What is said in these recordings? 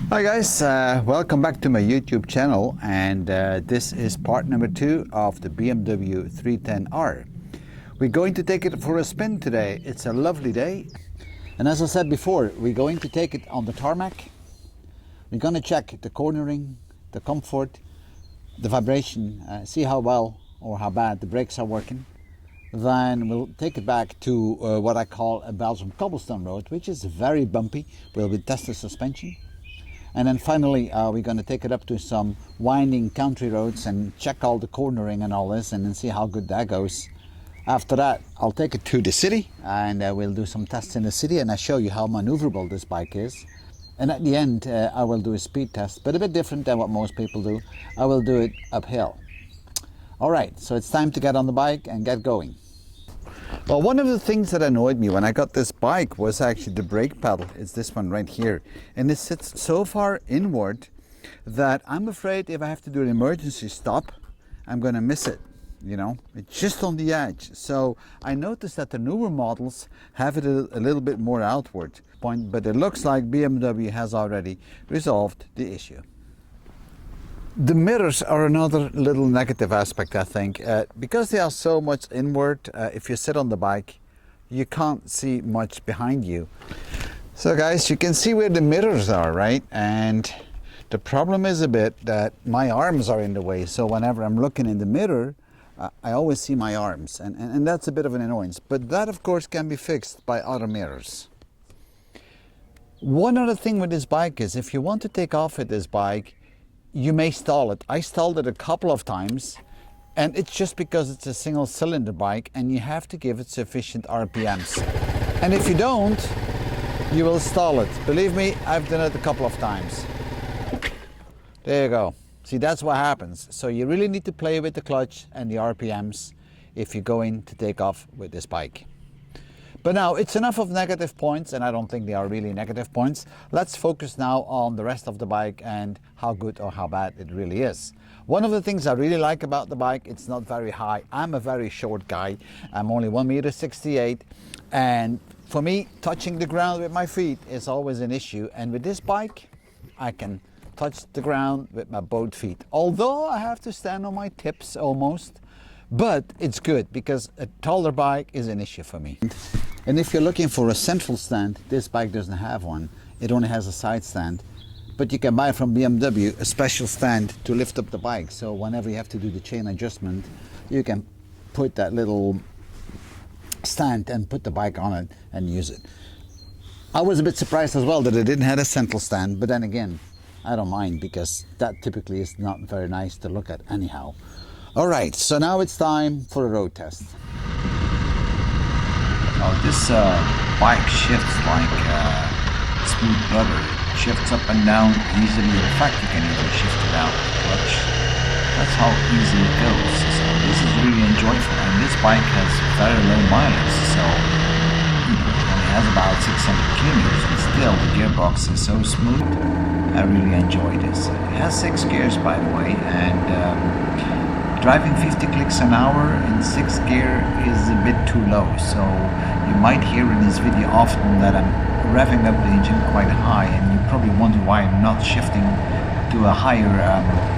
Hi guys, welcome back to my YouTube channel, and this is part number 2 of the BMW 310R. We're going to take it for a spin today. It's a lovely day, and as I said before, we're going to take it on the tarmac. We're going to check the cornering, the comfort, the vibration, see how well or how bad the brakes are working. Then we'll take it back to what I call a Belgian cobblestone road, which is very bumpy. We'll test the suspension. And then finally, we're going to take it up to some winding country roads and check all the cornering and all this, and then see how good that goes. After that, I'll take it to the city, and we'll do some tests in the city, and I'll show you how maneuverable this bike is. And at the end, I will do a speed test, but a bit different than what most people do. I will do it uphill. All right, so it's time to get on the bike and get going. Well, one of the things that annoyed me when I got this bike was actually the brake pedal. It's this one right here. And it sits so far inward that I'm afraid if I have to do an emergency stop, I'm going to miss it. You know, it's just on the edge. So I noticed that the newer models have it a little bit more outward point, but it looks like BMW has already resolved the issue. The mirrors are another little negative aspect, I think, because they are so much inward. If you sit on the bike, you can't see much behind you. So guys, you can see where the mirrors are, right? And the problem is a bit that my arms are in the way. So whenever I'm looking in the mirror, I always see my arms, and that's a bit of an annoyance. But that, of course, can be fixed by other mirrors. One other thing with this bike is if you want to take off with this bike, you may stall it. I stalled it a couple of times, and it's just because it's a single cylinder bike and you have to give it sufficient RPMs. And if you don't, you will stall it. Believe me, I've done it a couple of times. There you go. See, that's what happens. So you really need to play with the clutch and the RPMs if you're going to take off with this bike. But now, it's enough of negative points, and I don't think they are really negative points. Let's focus now on the rest of the bike and how good or how bad it really is. One of the things I really like about the bike, it's not very high. I'm a very short guy. I'm only 1.68 meters, and for me, touching the ground with my feet is always an issue. And with this bike, I can touch the ground with my both feet. Although I have to stand on my tips almost, but it's good because a taller bike is an issue for me. And if you're looking for a central stand, this bike doesn't have one. It only has a side stand. But you can buy from BMW a special stand to lift up the bike. So whenever you have to do the chain adjustment, you can put that little stand and put the bike on it and use it. I was a bit surprised as well that it didn't have a central stand, but then again, I don't mind because that typically is not very nice to look at anyhow. All right, so now it's time for a road test. Oh, this bike shifts like smooth butter. It shifts up and down easily. In fact, you can even shift it out with the clutch. That's how easy it goes. So this is really enjoyable. And this bike has very low mileage, so it only has about 600 kilometers, and still the gearbox is so smooth. I really enjoy this. It has 6 gears, by the way, and driving 50 clicks an hour in 6th gear is a bit too low, so you might hear in this video often that I'm revving up the engine quite high, and you probably wonder why I'm not shifting to a higher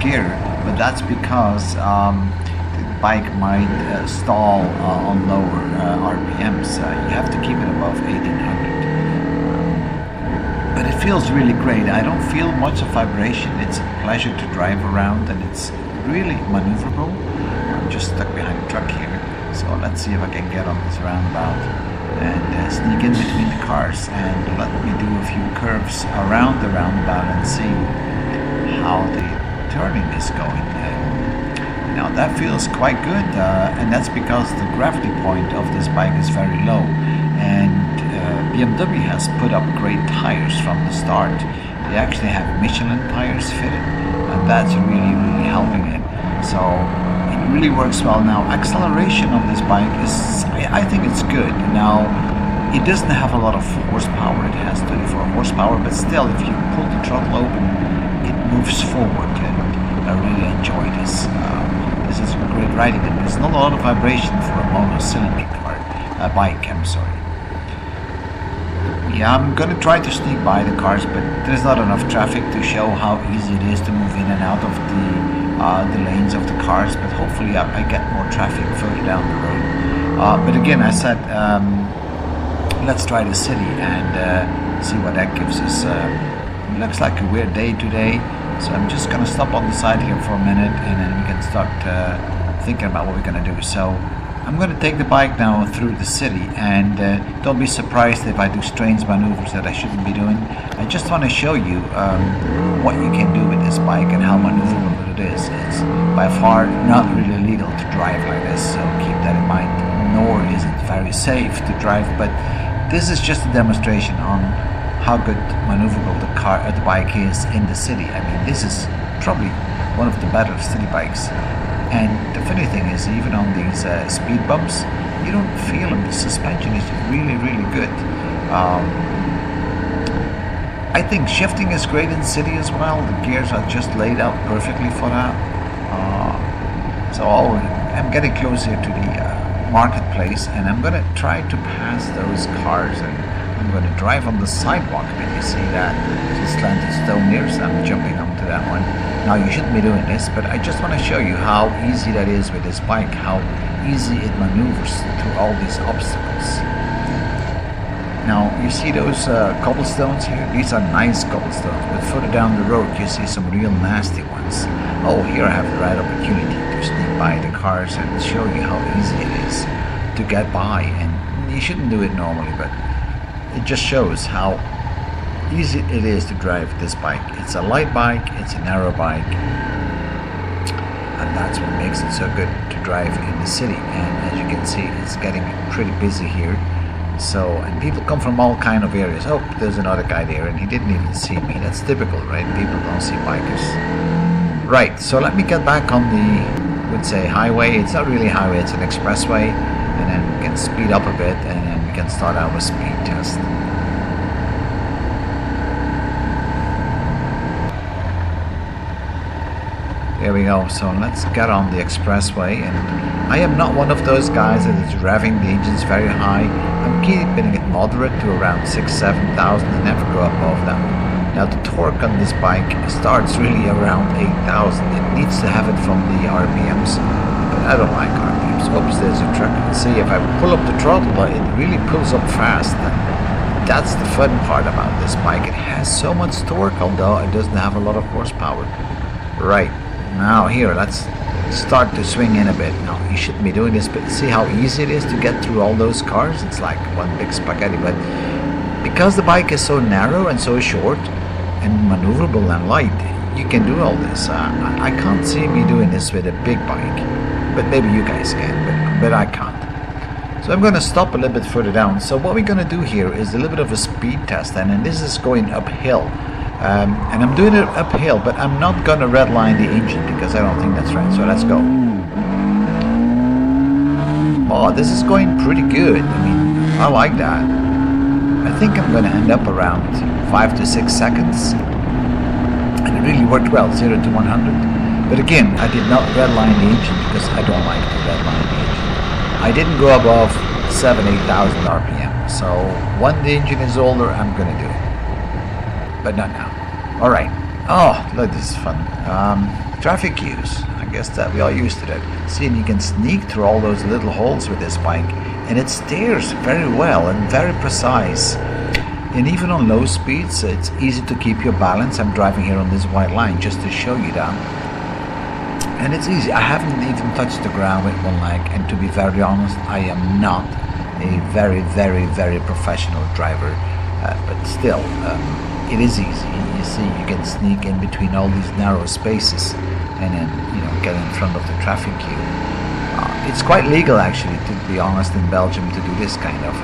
gear, but that's because the bike might stall on lower RPMs. You have to keep it above 1800. But it feels really great. I don't feel much of vibration. It's a pleasure to drive around, and it's really maneuverable. I'm just stuck behind the truck here, so let's see if I can get on this roundabout and sneak in between the cars and let me do a few curves around the roundabout and see how the turning is going. Now that feels quite good, and that's because the gravity point of this bike is very low, and BMW has put up great tires from the start. They actually have Michelin tires fitted, and that's really helping it. So it really works well. Now, acceleration of this bike is, I think it's good. Now, it doesn't have a lot of horsepower. It has 34 horsepower, but still, if you pull the throttle open, it moves forward, and I really enjoy this. This is great riding, and there's not a lot of vibration for a monocylinder bike. I'm sorry. Yeah, I'm gonna try to sneak by the cars, but there's not enough traffic to show how easy it is to move in and out of the lanes of the cars. But hopefully, I get more traffic further down the road. But again, I said, let's try the city and see what that gives us. It looks like a weird day today, so I'm just gonna stop on the side here for a minute, and then we can start thinking about what we're gonna do. So I'm going to take the bike now through the city, and don't be surprised if I do strange maneuvers that I shouldn't be doing. I just want to show you what you can do with this bike and how maneuverable it is. It's by far not really legal to drive like this, so keep that in mind. Nor is it very safe to drive, but this is just a demonstration on how good maneuverable the bike is in the city. I mean, this is probably one of the better city bikes. And the funny thing is, even on these speed bumps, you don't feel them. The suspension is really, really good. I think shifting is great in the city as well. The gears are just laid out perfectly for that. So I'm getting close here to the marketplace, and I'm going to try to pass those cars, and I'm going to drive on the sidewalk. But you see that just slanted stone here, so I'm jumping onto that one. Now, you shouldn't be doing this, but I just want to show you how easy that is with this bike, how easy it maneuvers through all these obstacles. Now, you see those cobblestones here? These are nice cobblestones, but further down the road you see some real nasty ones. Oh, here I have the right opportunity to sneak by the cars and show you how easy it is to get by. And you shouldn't do it normally, but it just shows how easy it is to drive this bike. It's a light bike, it's a narrow bike, and that's what makes it so good to drive in the city. And as you can see, it's getting pretty busy here. So, and people come from all kind of areas. Oh, there's another guy there, and he didn't even see me. That's typical, right? People don't see bikers. Right, so let me get back on the, would say, highway. It's not really a highway, it's an expressway, and then we can speed up a bit, and then we can start our speed test. There we go. So let's get on the expressway, and I am not one of those guys that is revving the engines very high. I'm keeping it moderate to around 6,000-7,000 and never go above that. Now the torque on this bike starts really around 8,000. It needs to have it from the RPMs, but I don't like RPMs. Oops, there's a truck. See, if I pull up the throttle, it really pulls up fast. And that's the fun part about this bike. It has so much torque, although it doesn't have a lot of horsepower. Right. Now here, let's start to swing in a bit. Now, you shouldn't be doing this, but see how easy it is to get through all those cars? It's like one big spaghetti, but because the bike is so narrow and so short and maneuverable and light, you can do all this. I can't see me doing this with a big bike, but maybe you guys can, but I can't. So I'm going to stop a little bit further down. So what we're going to do here is a little bit of a speed test, and this is going uphill. And I'm doing it uphill, but I'm not going to redline the engine because I don't think that's right. So let's go. Oh, this is going pretty good. I mean, I like that. I think I'm going to end up around 5 to 6 seconds. And it really worked well, 0 to 100. But again, I did not redline the engine because I don't like to redline the engine. I didn't go above 7,000-8,000 RPM. So when the engine is older, I'm going to do it. But not now. All right. Oh, look, this is fun. Traffic cues. I guess that we all used to that. See, and you can sneak through all those little holes with this bike, and it steers very well and very precise. And even on low speeds, it's easy to keep your balance. I'm driving here on this white line just to show you that. And it's easy. I haven't even touched the ground with one leg, and to be very honest, I am not a very, very, very professional driver. But still, it is easy. You see, you can sneak in between all these narrow spaces and then, get in front of the traffic queue. It's quite legal, actually, to be honest, in Belgium to do this kind of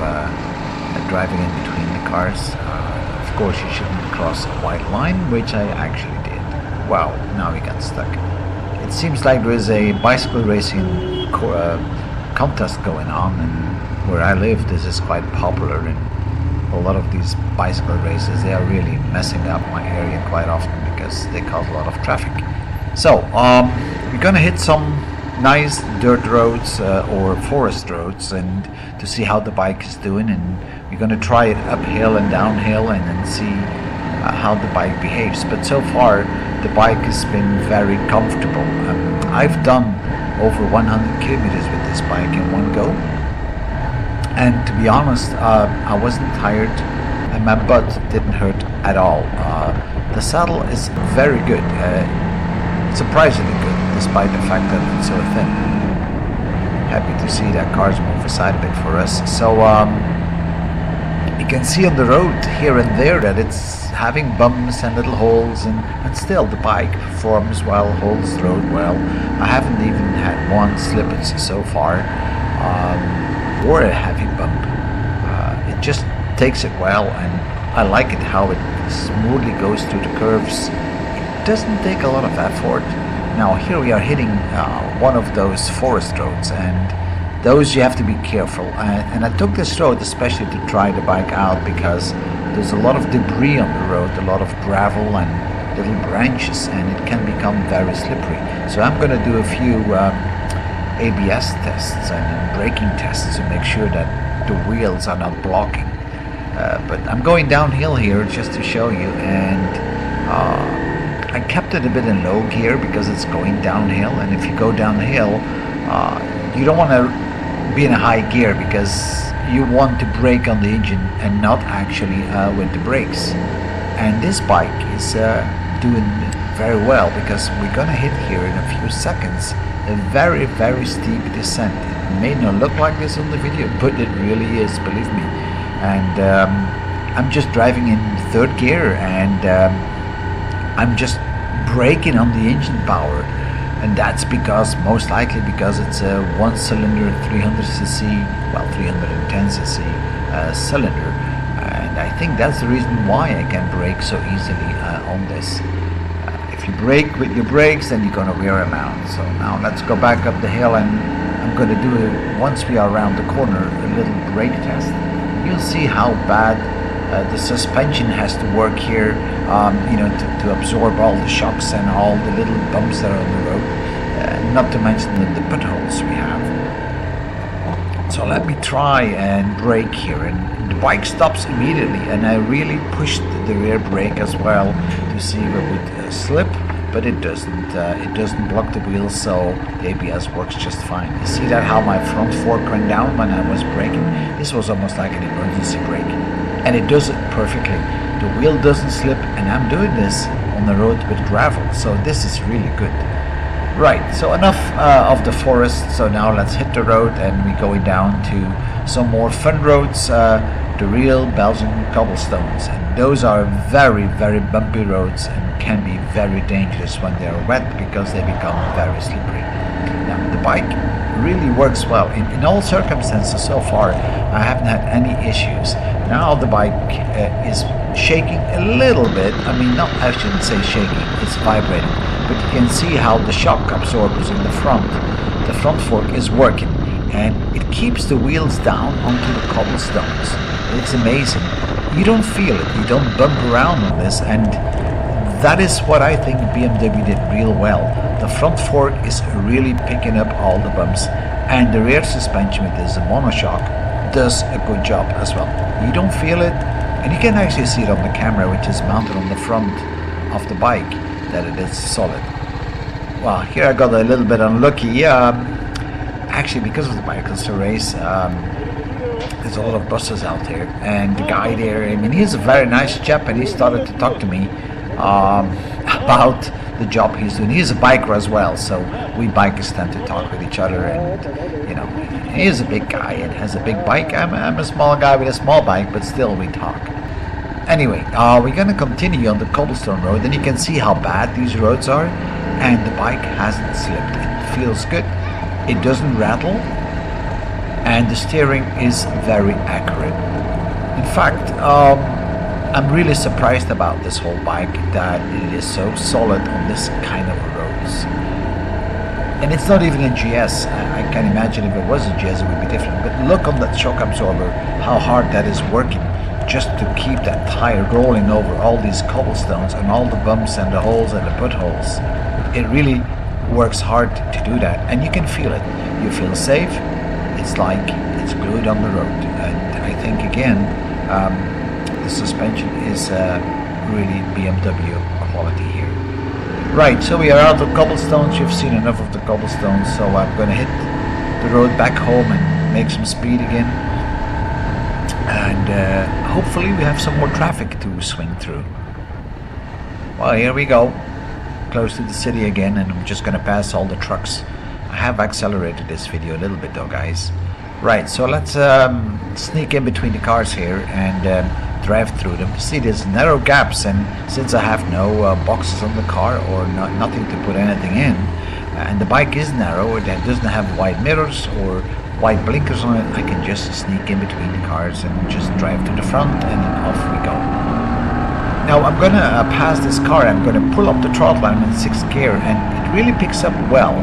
driving in between the cars. Of course, you shouldn't cross a white line, which I actually did. Wow, now we got stuck. It seems like there is a bicycle racing contest going on, and where I live, this is quite popular, and a lot of these bicycle races, they are really messing up my area quite often because they cause a lot of traffic. So we're gonna hit some nice dirt roads or forest roads, and to see how the bike is doing. And we're going to try it uphill and downhill and then see how the bike behaves. But so far the bike has been very comfortable. I've done over 100 kilometers with this bike in one go, and to be honest, I wasn't tired and my butt didn't hurt at all. The saddle is very good, surprisingly good, despite the fact that it's so thin. Happy to see that cars move aside a bit for us. So you can see on the road here and there that it's having bumps and little holes, and still the bike performs well, holds the road well. I haven't even had one slippage so far, or a heavy bump. It just takes it well, and I like it how it smoothly goes through the curves. It doesn't take a lot of effort. Now here we are hitting one of those forest roads, and those you have to be careful. And I took this road especially to try the bike out because there's a lot of debris on the road, a lot of gravel and little branches, and it can become very slippery. So I'm going to do a few ABS tests and braking tests to make sure that the wheels are not blocking. But I'm going downhill here just to show you, and I kept it a bit in low gear because it's going downhill, and if you go downhill you don't want to be in a high gear because you want to brake on the engine and not actually with the brakes. And this bike is doing very well because we're gonna hit here in a few seconds a very, very steep descent. It may not look like this on the video, but it really is, believe me. And I'm just driving in third gear, and I'm just braking on the engine power, and that's because, most likely because it's a one-cylinder 300cc, well 310cc cylinder, and I think that's the reason why I can brake so easily on this. If you brake with your brakes, then you're gonna wear them out. So now let's go back up the hill, and I'm gonna do it once we are around the corner, a little brake test. You'll see how bad the suspension has to work here, you know, to absorb all the shocks and all the little bumps that are on the road, not to mention the potholes we have. So let me try and brake here, and the bike stops immediately, and I really pushed the rear brake as well to see if it would slip, but it doesn't. It doesn't block the wheels, so the ABS works just fine. You see that how my front fork went down when I was braking? This was almost like an emergency brake, and it does it perfectly. The wheel doesn't slip, and I'm doing this on the road with gravel, so this is really good. Right, so enough of the forest. So now let's hit the road, and we're going down to some more fun roads, the real Belgian cobblestones, and those are very, very bumpy roads and can be very dangerous when they're wet because they become very slippery. Now the bike really works well in all circumstances. So far I haven't had any issues. Now the bike is shaking a little bit. I mean, not, I shouldn't say shaking, it's vibrating, but you can see how the shock absorbers in the front fork is working, and it keeps the wheels down onto the cobblestones. It's amazing. You don't feel it, you don't bump around on this, and that is what I think BMW did real well. The front fork is really picking up all the bumps, and the rear suspension with this monoshock does a good job as well. You don't feel it, and you can actually see it on the camera, which is mounted on the front of the bike, that it is solid. Well, here I got a little bit unlucky. Actually, because of the bicycle race, there's a lot of buses out there, and the guy there, I mean, he's a very nice chap, and he started to talk to me about the job he's doing. He's a biker as well, so we bikers tend to talk with each other, and you know, he's a big guy and has a big bike. I'm a small guy with a small bike, but still we talk. Anyway, we're gonna continue on the cobblestone road, and you can see how bad these roads are, and the bike hasn't slipped. It feels good, it doesn't rattle, and the steering is very accurate. In fact, I'm really surprised about this whole bike, that it is so solid on this kind of roads. And it's not even a GS. I can imagine if it was a GS it would be different, but look on that shock absorber, how hard that is working just to keep that tire rolling over all these cobblestones and all the bumps and the holes and the potholes. It really works hard to do that, and you can feel it. You feel safe. It's like it's glued on the road. And I think again, the suspension is really BMW quality here. Right, so we are out of cobblestones. You've seen enough of the cobblestones, so I'm going to hit the road back home and make some speed again. And hopefully we have some more traffic to swing through. Well, here we go. Close to the city again, and I'm just going to pass all the trucks. I have accelerated this video a little bit though, guys. Right, so let's sneak in between the cars here and drive through them. See, there's narrow gaps, and since I have no boxes on the car or nothing to put anything in, and the bike is narrow, it doesn't have wide mirrors or white blinkers on it, I can just sneak in between the cars and just drive to the front, and then off we go. Now I'm going to pass this car. I'm going to pull up the throttle. I'm in 6th gear, and it really picks up well.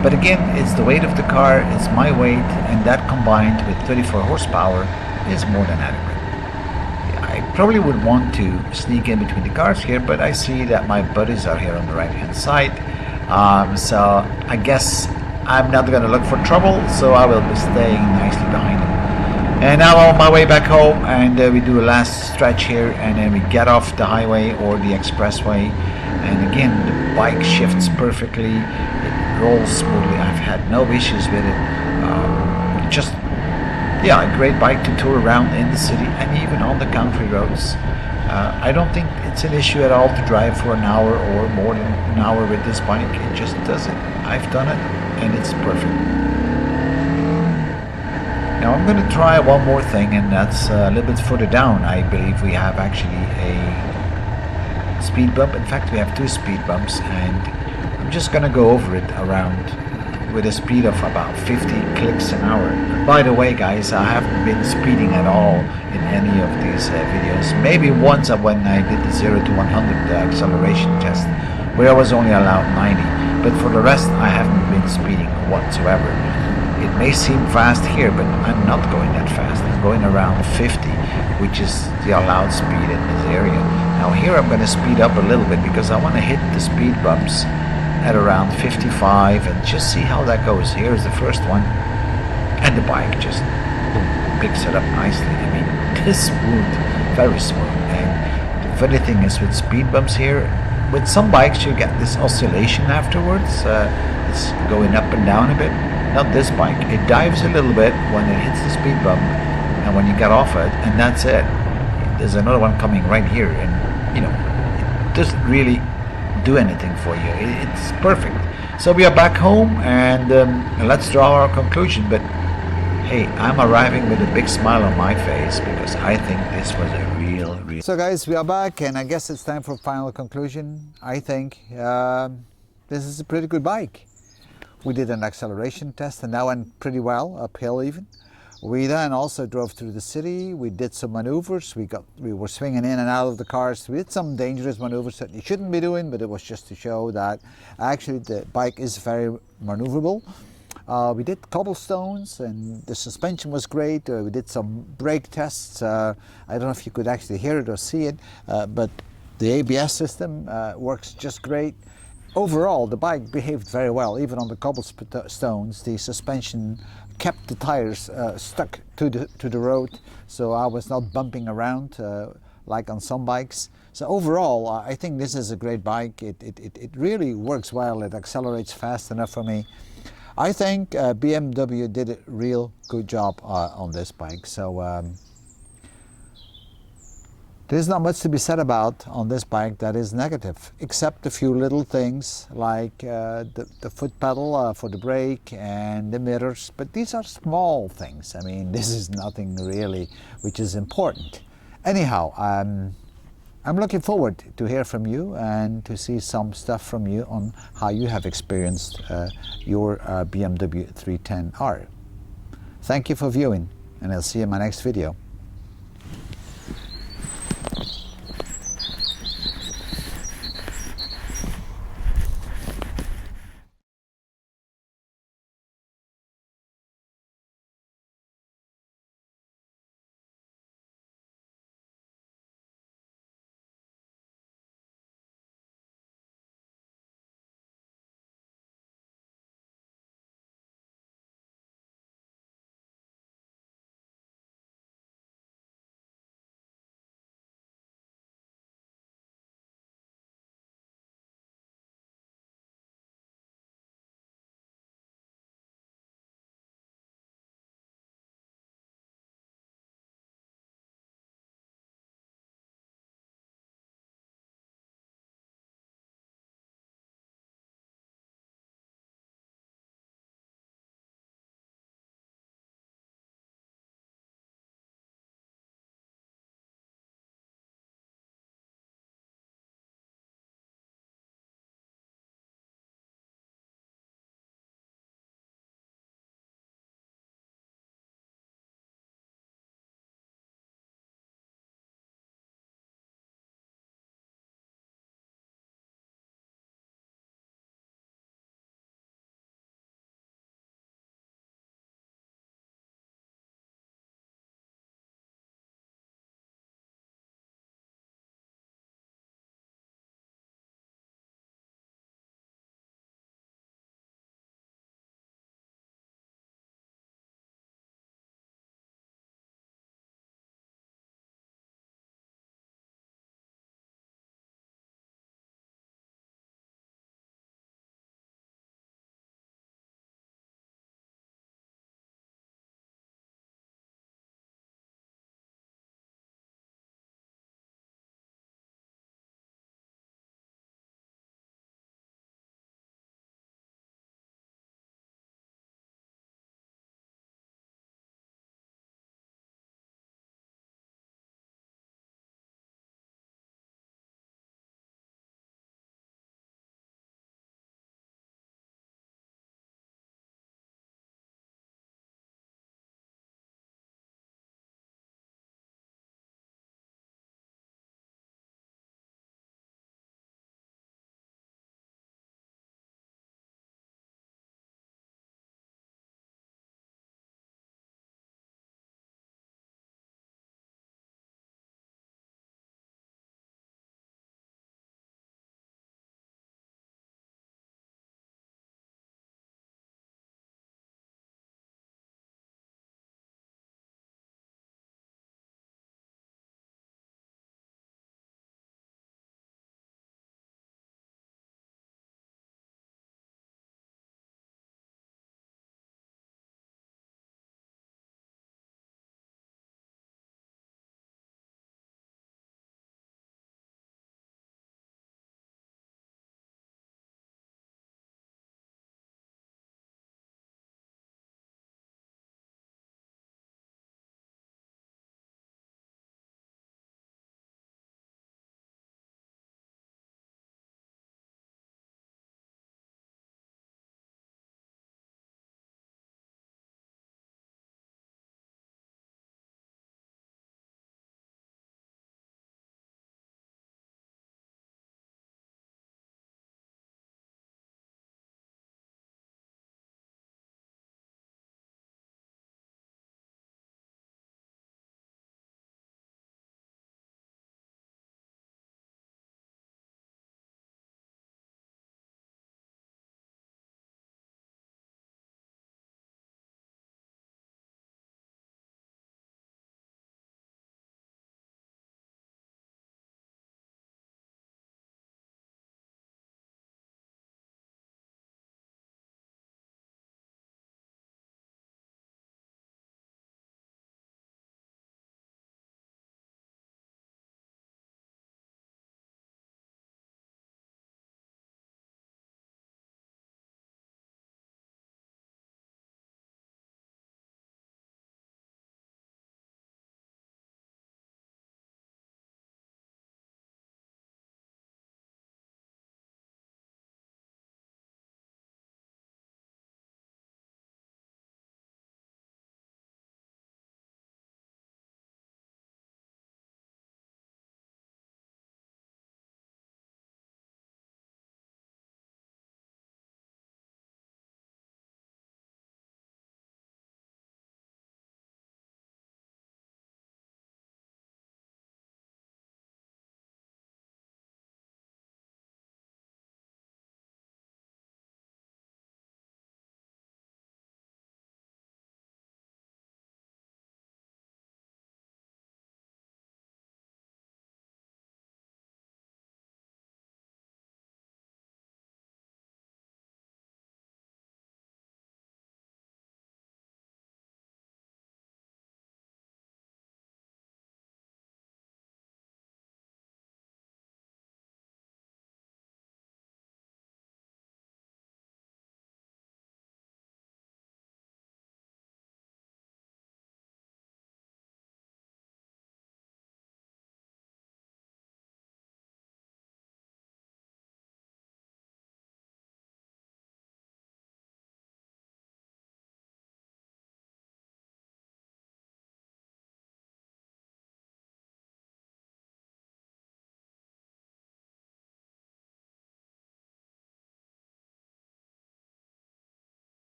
But again, it's the weight of the car, it's my weight, and that combined with 34 horsepower is more than adequate. I probably would want to sneak in between the cars here, but I see that my buddies are here on the right hand side. So I guess I'm not going to look for trouble, so I will be staying nicely behind them. And now I'm on my way back home, and we do a last stretch here, and then we get off the highway or the expressway. And again, the bike shifts perfectly. Rolls smoothly. I've had no issues with it. Yeah, a great bike to tour around in the city and even on the country roads. I don't think it's an issue at all to drive for an hour or more than an hour with this bike. It just does it. I've done it, and it's perfect. Now I'm going to try one more thing, and that's a little bit further down. I believe we have actually a speed bump. In fact, we have 2 speed bumps, and I'm just going to go over it around with a speed of about 50 clicks an hour. By the way, guys, I haven't been speeding at all in any of these videos. Maybe once when I did the 0 to 100 acceleration test, where I was only allowed 90. But for the rest, I haven't been speeding whatsoever. It may seem fast here, but I'm not going that fast. I'm going around 50, which is the allowed speed in this area. Now here I'm going to speed up a little bit because I want to hit the speed bumps at around 55 and just see how that goes. Here's the first one, and the bike just picks it up nicely. I mean, this smooth, very smooth. And the funny thing is with speed bumps here, with some bikes you get this oscillation afterwards. It's going up and down a bit. Not this bike. It dives a little bit when it hits the speed bump, and when you get off it, and that's it. There's another one coming right here, and you know, it doesn't really do anything for you. It's perfect. So we are back home, and let's draw our conclusion. But hey, I'm arriving with a big smile on my face because I think this was a real. So guys, we are back, and I guess it's time for final conclusion. I think this is a pretty good bike. We did an acceleration test, and that went pretty well, uphill even. We then also drove through the city. We did some maneuvers. We were swinging in and out of the cars. We did some dangerous maneuvers that you shouldn't be doing, but it was just to show that actually the bike is very maneuverable. We did cobblestones, and the suspension was great. We did some brake tests. I don't know if you could actually hear it or see it, but the ABS system works just great. Overall, the bike behaved very well. Even on the cobblestones, the suspension kept the tires stuck to the road, so I was not bumping around like on some bikes. So overall, I think this is a great bike. It really works well. It accelerates fast enough for me. I think BMW did a real good job on this bike. So there's not much to be said about on this bike that is negative, except a few little things like the foot pedal for the brake and the mirrors. But these are small things. I mean, this is nothing really which is important. Anyhow, I'm looking forward to hear from you and to see some stuff from you on how you have experienced your BMW 310R. Thank you for viewing, and I'll see you in my next video.